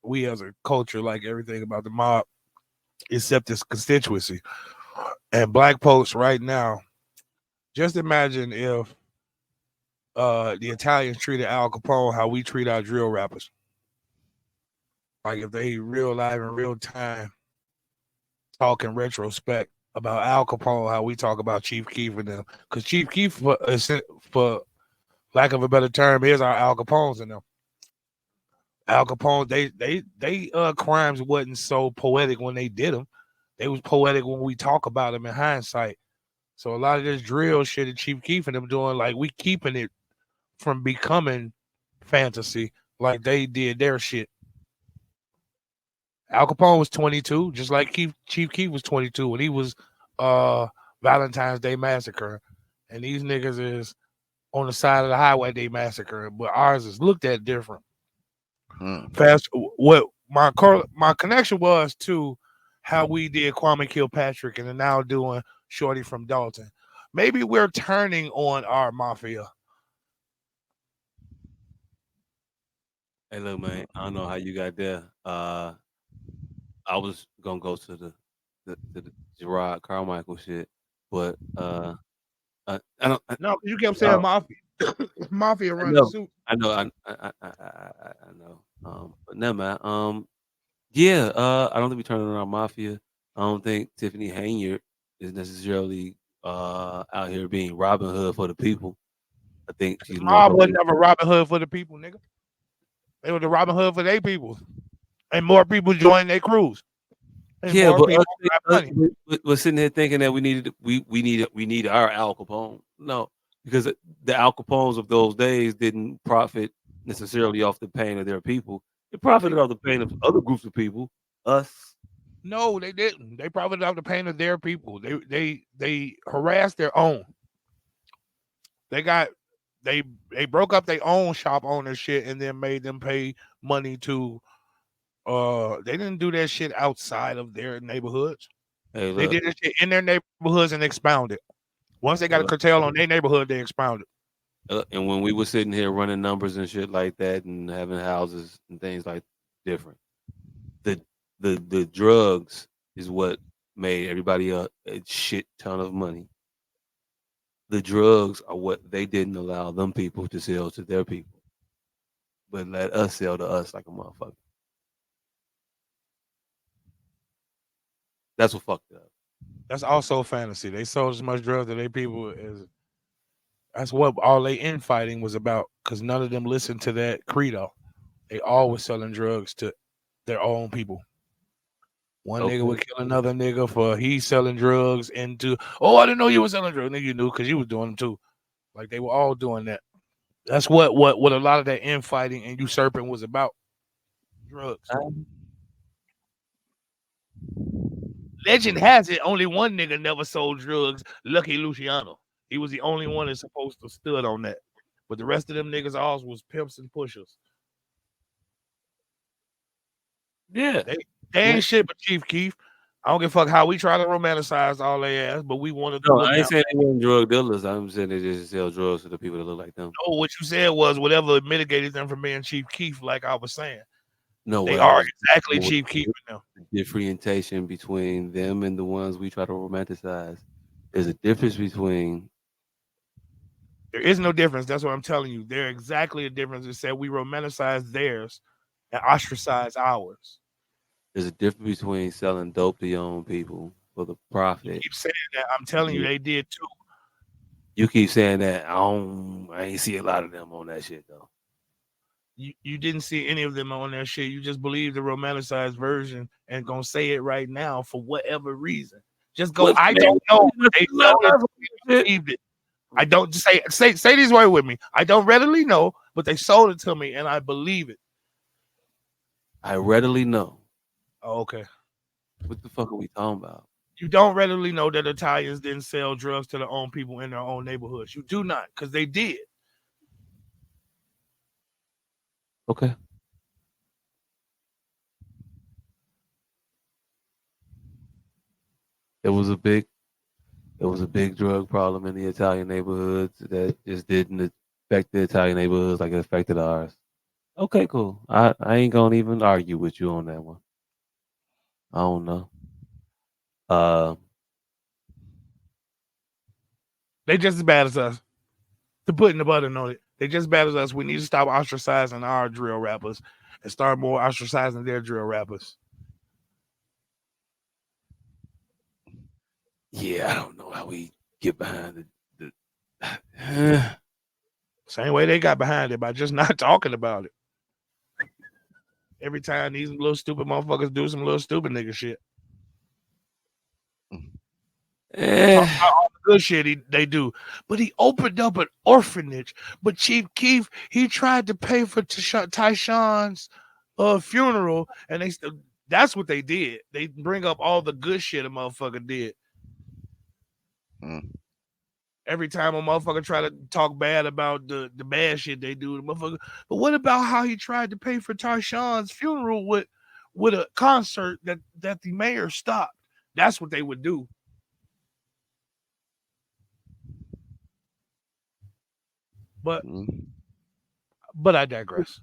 we as a culture like everything about the mob except its constituency. And black folks right now, just imagine if the Italians treated Al Capone how we treat our drill rappers. Like if they real live in real time talk in retrospect about Al Capone, how we talk about Chief Keef and them. Because Chief Keef, for lack of a better term, is our Al Capones and them. Al Capone, they crimes wasn't so poetic when they did them. They was poetic when we talk about them in hindsight. So a lot of this drill shit that Chief Keef and them doing, like we keeping it from becoming fantasy, like they did their shit. Al Capone was 22, just like Chief Keef was 22 when he was uh Valentine's Day Massacre. And these niggas is on the side of the highway they massacre, but ours is looked at different. Fast what my connection was to how we did Kwame Kilpatrick and are now doing Shorty from Dalton. Maybe we're turning on our mafia. Hey, look, man. I don't know how you got there. I was gonna go to the Gerard Carmichael shit, but I don't. No, you kept saying Oh, mafia. Mafia I run the know, suit. I know, I know. But never mind. Yeah. I don't think we turning on our mafia. I don't think Tiffany Hayner is necessarily out here being Robin Hood for the people. I think she's more Mob so. was never Robin Hood for the people, nigga. They were the Robin Hood for their people. And more people joined their crews. And Yeah, more but people got money. we're sitting here thinking that we needed our Al Capone. No, because the Al Capones of those days didn't profit necessarily off the pain of their people. They They profited off the pain of other groups of people. Us. no, they didn't. They profited off the pain of their people. They harassed their own. They got they they broke up their own shop owner shit and then made them pay money to they didn't do that shit outside of their neighborhoods. Hey, They look. did that shit in their neighborhoods and expounded. Once they got a Hey, look. curtail on their neighborhood, they expounded. And when we were sitting here running numbers and shit like that, and having houses and things like different, the the drugs is what made everybody a shit ton of money. The drugs are what they didn't allow them people to sell to their people, but let us sell to us like a motherfucker. That's what fucked it up. That's also fantasy. They sold as much drugs to their people as that's what all they infighting was about. Because none of them listened to that credo. They all was selling drugs to their own people. One nigga Okay. would kill another nigga for he's selling drugs into. Oh, I didn't know you were selling drugs. Nigga, you knew because you was doing them too. Like they were all doing that. That's what a lot of that infighting and usurping was about. Drugs. Um, Legend has it only one nigga never sold drugs. Lucky Luciano. He was the only one that's supposed to stood on that. But the rest of them niggas all was pimps and pushers. yeah. They they ain't Like, shit but Chief Keef. I don't give a fuck how we try to romanticize all their ass, but we wanted to no, look I ain't down. saying they weren't drug dealers. I'm saying they just sell drugs to the people that look like them. No, what you said was whatever mitigated them from being Chief Keef, like I was saying. No, They what I are was exactly what Chief Keef now. the differentiation between them and the ones we try to romanticize. There's a difference between. There is no difference. That's what I'm telling you. They're exactly the difference. It said we romanticize theirs and ostracize ours. There's a difference between selling dope to your own people for the You profit. keep saying that. I'm telling you, they did too. You keep saying that. I ain't see a lot of them on that shit though. You didn't see any of them on that shit. You just believe the romanticized version and gonna say it right now for whatever reason. Just go. What I man? don't know. They A lot sold it of to me. I shit. believed it. I don't just say these words with me. I don't readily know, but they sold it to me and I believe it. I readily know. Oh, okay. What the fuck are we talking about? You don't readily know that Italians didn't sell drugs to their own people in their own neighborhoods. You do not, because they did. Okay. It was a big There was a big drug problem in the Italian neighborhoods that just didn't affect the Italian neighborhoods like it affected ours. Okay, cool. I ain't gonna even argue with you on that one. I don't know. Uh, They just as bad as us. To putting the button on it, they just as bad as us. We need to stop ostracizing our drill rappers and start more ostracizing their drill rappers. yeah, I don't know how we get behind the Same way they got behind it by just not talking about it. Every time these little stupid motherfuckers do some little stupid nigga shit. Talk eh, about all the good shit they do. But he opened up an orphanage. But Chief Keef, he tried to pay for Tyshawn's funeral, and that's what they did. They bring up all the good shit a motherfucker did. Every time a motherfucker try to talk bad about the bad shit they do, the motherfucker. But what about how he tried to pay for Tyshawn's funeral with a concert that the mayor stopped? That's what they would do. But mm. but I digress.